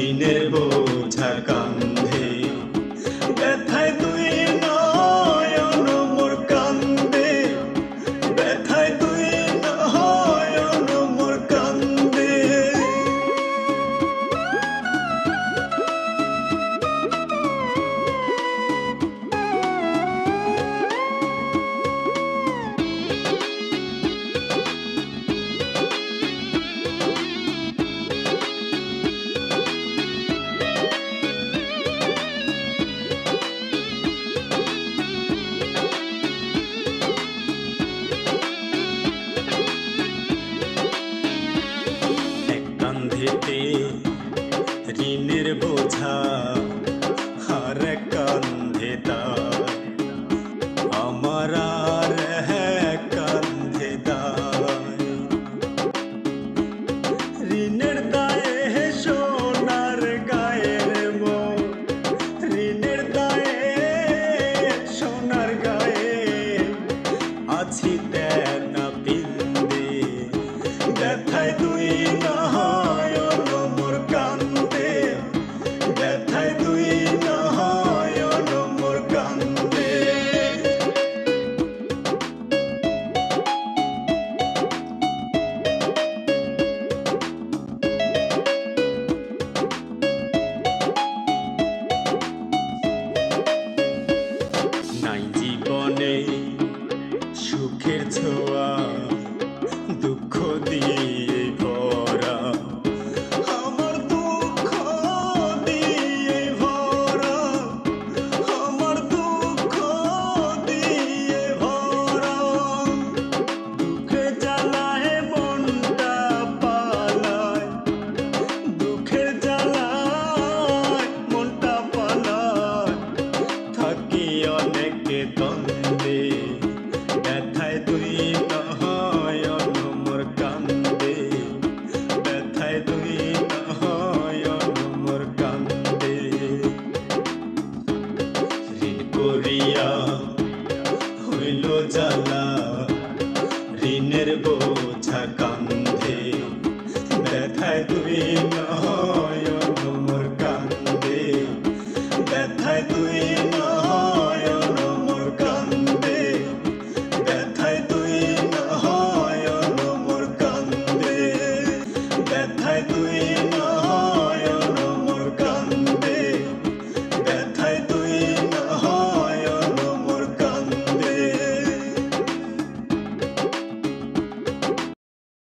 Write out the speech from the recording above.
ঋণের বোঝা কান্ধে, ব্যথায় তুই নয়ন মোর কান্দে, ব্যথায় তুই নয়ন মোর কান্দে। কাঁধেতে ঋণের বোঝা, আর কান্ধে তার আমার আর কান্ধে দায়। ঋণের দায়ে সোনার গায়ের মন, ঋণের দায়ে সোনার গায়ে আছি তেনা পিন্দে, ব্যথায় তুই নয়ন মোর কান্দে, ব্যথায় তুই নয়ন মোর কান্দে। নাই জীবনে সুখের ছোঁয়া, দুঃখ দিয়ে ভরা, আমার দুঃখ দিয়ে ভরা, আমার দুঃখ দিয়ে ভরা। দুঃখে জ্বালায় মনটা পালায়, দুঃখের জ্বালায় মনটা পালায়, থাকি অনেক দ্বন্দ্বে, ব্যথায় তুই নয়ন মোর কান্দে, ব্যথায় তুই নয়ন মোর কান্দে। ঋণ করিয়া হইল জ্বালা, ঋণের বোঝা কান্ধে, ব্যথায় তুই নয়ন মোর কান্দে, ব্যথায় তুই নয়ন মোর কান্দে, ব্যথায় তুই নয়ন মোর কান্দে, ব্যথায় তুই